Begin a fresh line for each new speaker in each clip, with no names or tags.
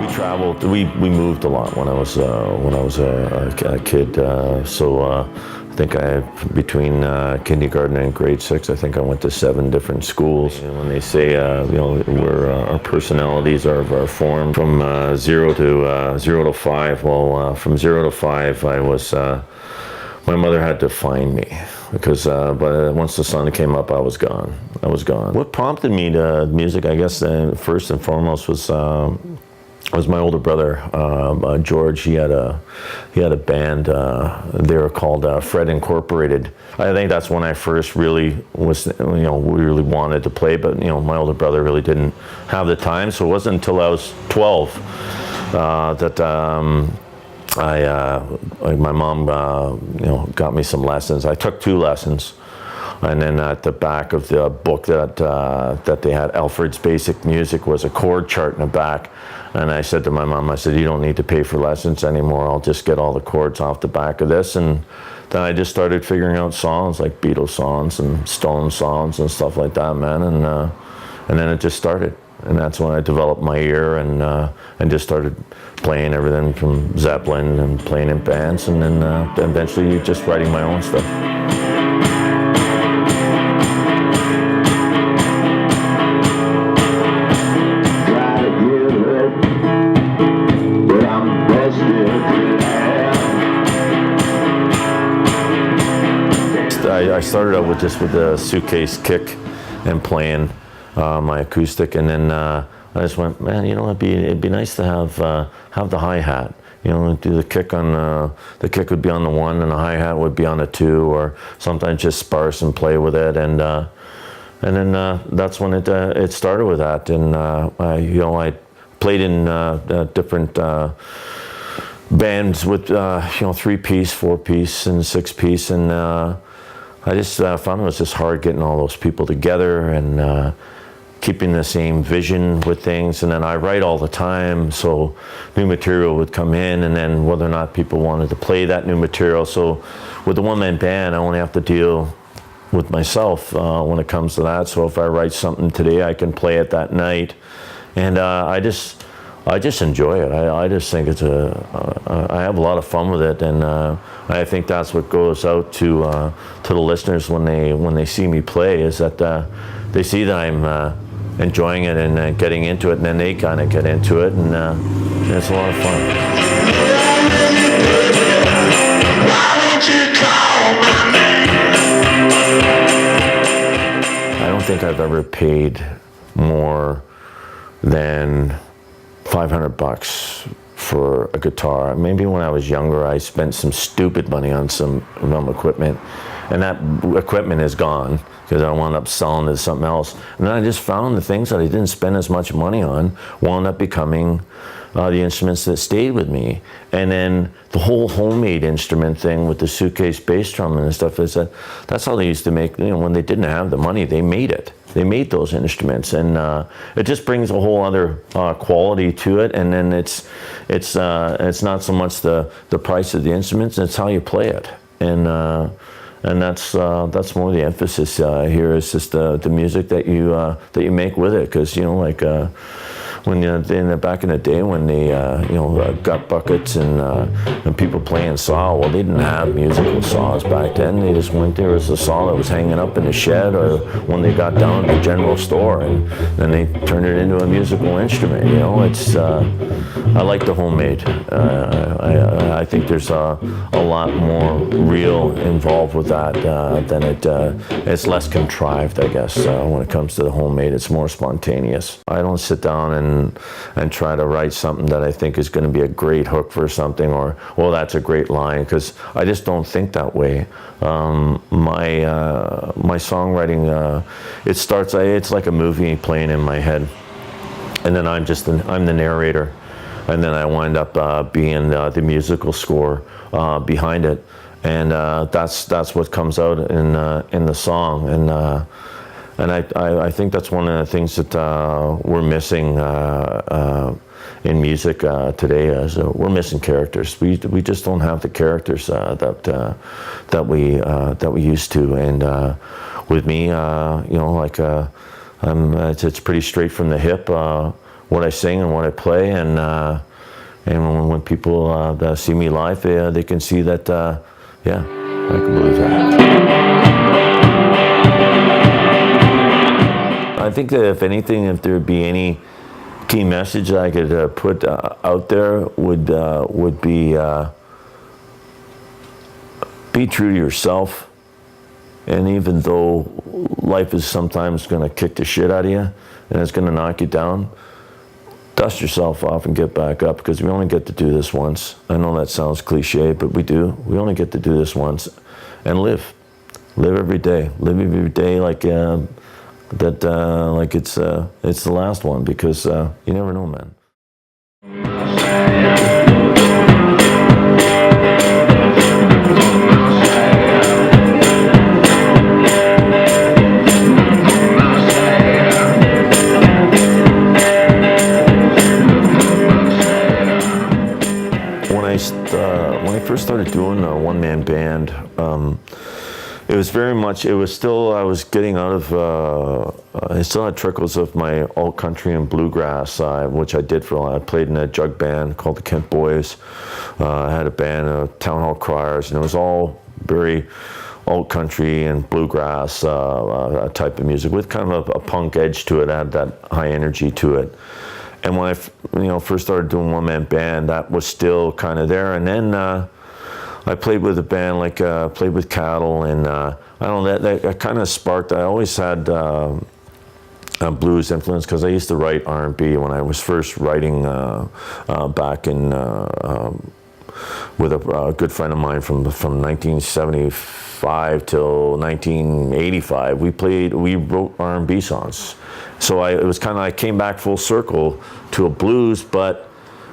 We traveled. We moved a lot when I was a kid. I think between kindergarten and grade 6, I think I went to 7 different schools. And when they say, where our personalities are formed from 0 to 5. Well, from 0 to 5, I was. My mother had to find me because but once the sun came up, I was gone. What prompted me to music, I guess, first and foremost was my older brother, George. He had a band. They were called Fred Incorporated. I think that's when I first really was, really wanted to play. But my older brother really didn't have the time. So it wasn't until I was 12 that my mom, got me some lessons. I took 2 lessons. And then at the back of the book that they had, Alfred's Basic Music, was a chord chart in the back. And I said to my mom, I said, you don't need to pay for lessons anymore. I'll just get all the chords off the back of this. And then I just started figuring out songs like Beatles songs and Stone songs and stuff like that, man. And then it just started. And that's when I developed my ear and just started playing everything from Zeppelin and playing in bands, and then eventually just writing my own stuff. I started out with the Suitcase kick and playing my acoustic, and then I just went, man, it'd be nice to have the hi-hat. Do the kick on the kick would be on the 1 and the hi-hat would be on the 2, or sometimes just sparse and play with it, and then that's when it started with that, and I played in different bands with 3-piece, 4-piece, and 6-piece, and I just found it was just hard getting all those people together and keeping the same vision with things. And then I write all the time, so new material would come in, and then whether or not people wanted to play that new material. So with the one-man band, I only have to deal with myself when it comes to that. So if I write something today, I can play it that night. And I just enjoy it. I just think I have a lot of fun with it, and I think that's what goes out to the listeners when they see me play, is that they see that I'm enjoying it and getting into it, and then they kind of get into it, and it's a lot of fun. I don't think I've ever paid more than $500 for a guitar. Maybe when I was younger, I spent some stupid money on some equipment, and that equipment is gone because I wound up selling it to something else. And then I just found the things that I didn't spend as much money on wound up becoming the instruments that stayed with me. And then the whole homemade instrument thing with the Suitcase bass drum and stuff, that's how they used to make, when they didn't have the money, they made it. They made those instruments, and it just brings a whole other quality to it. And then it's not so much the price of the instruments; it's how you play it. And that's more the emphasis here, is just the music that you make with it. Because when back in the day when they gut buckets and people playing saw, well, they didn't have musical saws back then. They just went there as a saw that was hanging up in the shed, or when they got down to the general store, and then they turned it into a musical instrument. It's I like the homemade. I think there's a lot more real involved with that than it's less contrived, I guess. When it comes to the homemade, it's more spontaneous. I don't sit down and try to write something that I think is going to be a great hook for something, or, well, that's a great line, because I just don't think that way. My songwriting, it's like a movie playing in my head, and then I'm the narrator, and then I wind up being the musical score behind it, and that's what comes out in the song. And I think that's one of the things that we're missing in music today. Is we're missing characters. We just don't have the characters that we used to. And with me, it's pretty straight from the hip. what I sing and what I play, and when people see me live, they can see that, yeah, I can believe that. I think that if anything, if there would be any key message I could put out there would be true to yourself. And even though life is sometimes going to kick the shit out of you and it's going to knock you down, dust yourself off and get back up, because we only get to do this once. I know that sounds cliche, but we do. We only get to do this once, and live. Live every day. Live every day like like it's the last one, because you never know, man. When I first started doing a one-man band, it was very much, it was still, I was getting out of, I still had trickles of my alt country and bluegrass, which I did for a while. I played in a jug band called the Kent Boys. I had a band, Town Hall Criers, and it was all very alt country and bluegrass type of music with kind of a punk edge to it. It had that high energy to it. And when I first started doing one-man band, that was still kind of there. And then I played with a band, like played with Cattle, and I don't know, that kind of sparked. I always had a blues influence, because I used to write R&B when I was first writing back in with a good friend of mine from 1975 till 1985. We wrote R&B songs. So it was kind of, I came back full circle to a blues, but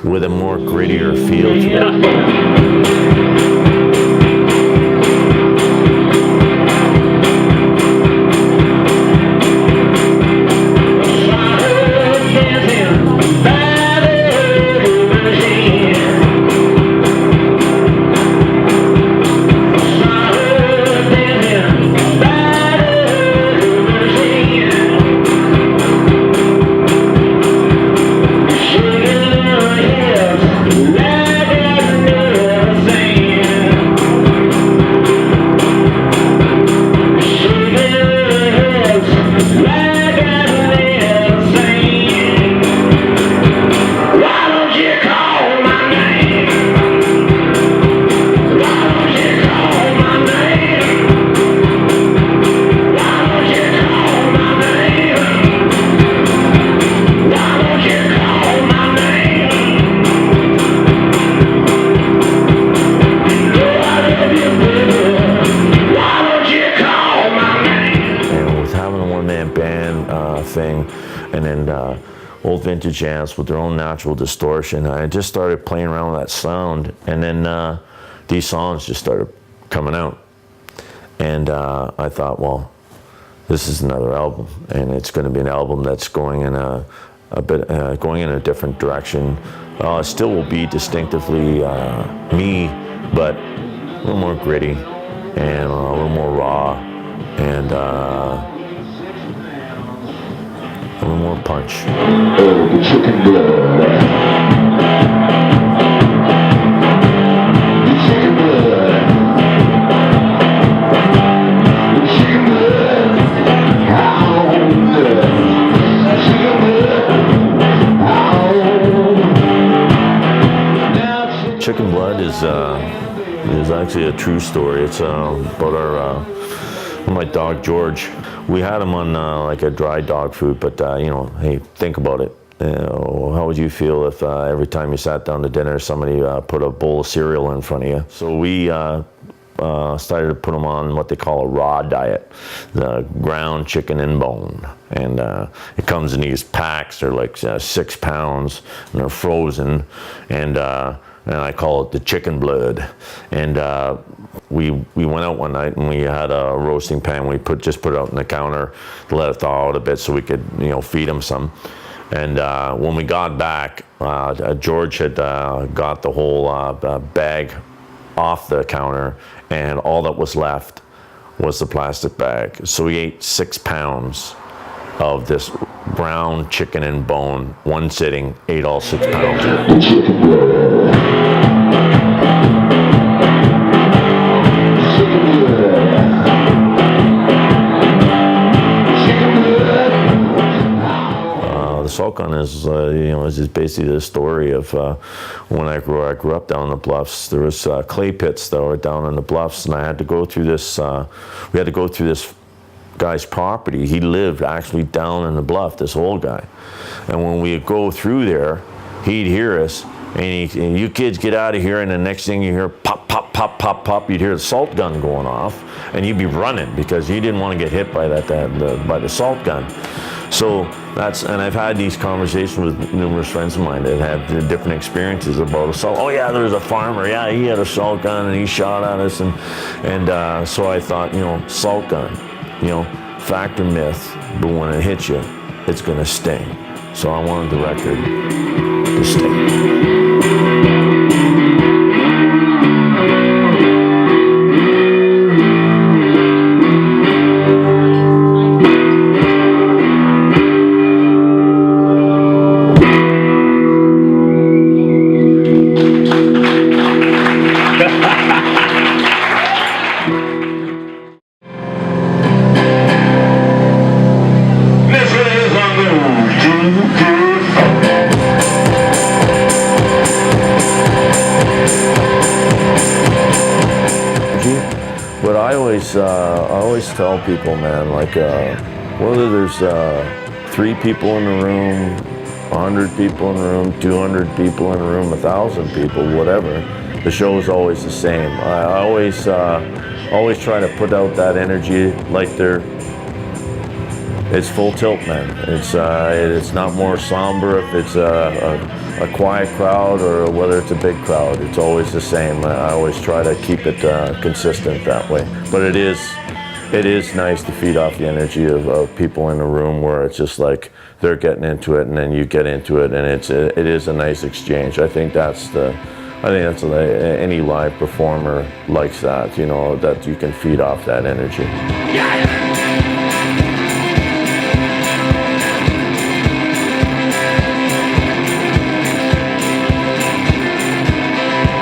with a more grittier feel to it. And then old vintage amps with their own natural distortion. I just started playing around with that sound, and then these songs just started coming out. And I thought, well, this is another album, and it's going to be an album that's going in a different direction. It still will be distinctively me, but a little more gritty and a little more raw, and a little more punch.
The chicken blood. The chicken blood. The chicken blood. How good. Chicken blood.
Chicken blood is actually a true story. It's about my dog George. We had him on like a dry dog food, but hey, think about it. How would you feel if every time you sat down to dinner, somebody put a bowl of cereal in front of you? So we started to put him on what they call a raw diet, the ground chicken and bone. And it comes in these packs. They're like 6 pounds, and they're frozen. And I call it the chicken blood. And we went out one night and we had a roasting pan. We just put it out on the counter to let it thaw out a bit so we could feed him some. And when we got back, George had got the whole bag off the counter, and all that was left was the plastic bag. So he ate 6 pounds of this ground chicken and bone, one sitting, ate all 6 pounds.
The chicken blood. Chicken blood. Chicken blood.
The salt gun is, is basically the story of when I grew up down in the bluffs. There was clay pits that were down in the bluffs, and I had to go through this. We had to go through this guy's property. He lived actually down in the bluff, this old guy. And when we would go through there, he'd hear us, and you kids get out of here, and the next thing you hear, pop, pop, pop, pop, pop, you'd hear the salt gun going off, and you'd be running because you didn't want to get hit by by the salt gun. So and I've had these conversations with numerous friends of mine that have different experiences about assault. Oh yeah, there was a farmer, yeah, he had a salt gun and he shot at us, and so I thought, salt gun, fact or myth, but when it hits you, it's gonna sting. So I wanted the record to sting. But I always tell people, man, like whether there's 3 people in the room, 100 people in the room, 200 people in the room, 1,000 people, whatever, the show is always the same. I always try to put out that energy like it's full tilt, man. It's not more somber if it's a quiet crowd or whether it's a big crowd. It's always the same. I always try to keep it consistent that way. But it is nice to feed off the energy of people in the room where it's just like they're getting into it and then you get into it, and it is a nice exchange. I think that's any live performer likes that, that you can feed off that energy.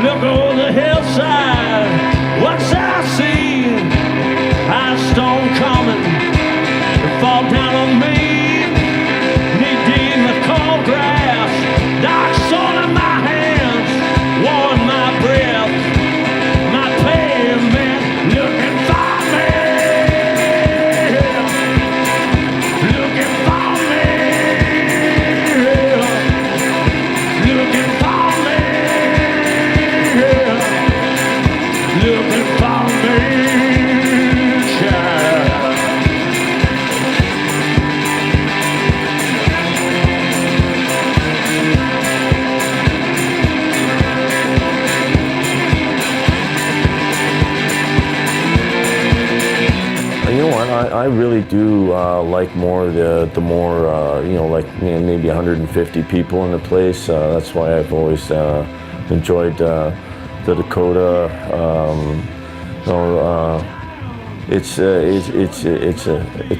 Look over the hillside, what's I see? High stone coming to fall down on me. Knee deep in the cold grass, dark soul in my hands, warm my breath, my pavement looking for me, looking for me, looking for me. Looking for me, child.
You know what? I really do like more the more like maybe 150 people in the place. That's why I've always enjoyed the Dakota. It's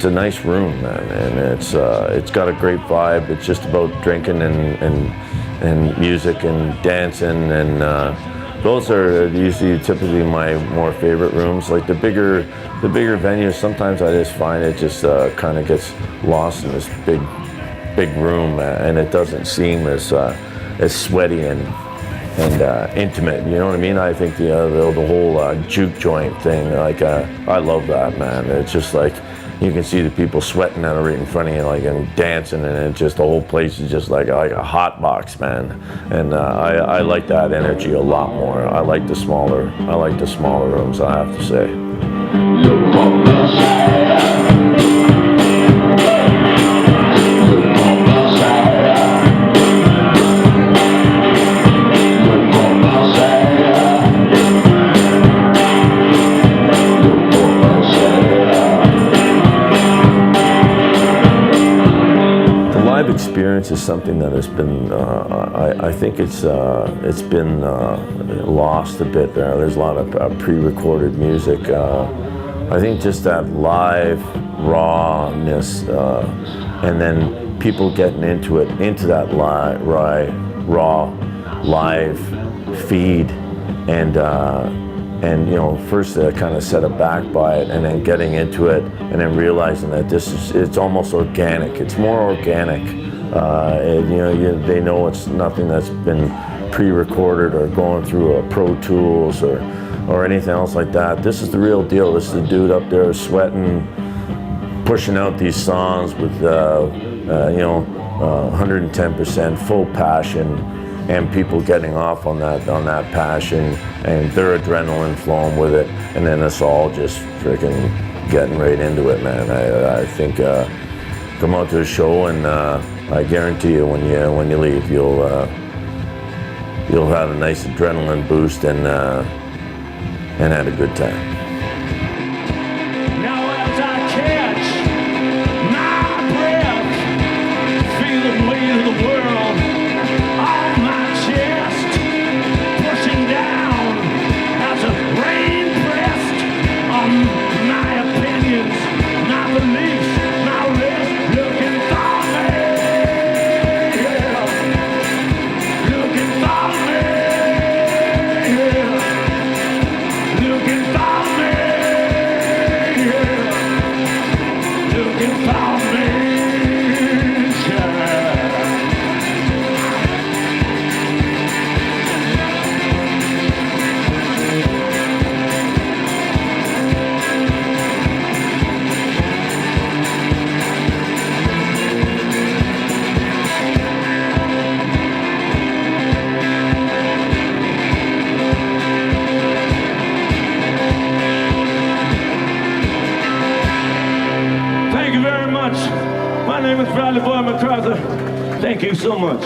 a nice room, man, and it's got a great vibe. It's just about drinking and music and dancing, and those are usually typically my more favorite rooms. Like the bigger venues, sometimes I just find it just kind of gets lost in this big room, and it doesn't seem as sweaty and intimate. You know what I mean? I think the whole juke joint thing, like I love that, man. It's just like you can see the people sweating out right in front of you, like, and dancing, and it just, the whole place is just like a hot box, man. And I like that energy a lot more. I like the smaller rooms, I have to say. Experience is something that has been, I think it's been lost a bit there. There's a lot of pre-recorded music. I think just that live rawness, and then people getting into it, into that raw, live feed, and you know, first kind of set aback by it, and then getting into it, and then realizing that it's almost organic. It's more organic. And, you know, they know it's nothing that's been pre-recorded or going through a Pro Tools or anything else like that. This is the real deal. This is the dude up there sweating, pushing out these songs with you know, 110% full passion, and people getting off on that passion, and their adrenaline flowing with it, and then us all just freaking getting right into it, man. I think come out to a show, and I guarantee you when you leave, you'll have a nice adrenaline boost and had a good time.
Now as I catch my breath, feel the weight of the world on my chest, pushing down as a rain pressed on my opinions, my beliefs, my rest, looking for me, yeah. Looking for me, yeah. Looking for me, yeah. Looking for me, child. Thank you very much. My name is Bradleyboy MacArthur. Thank you so much.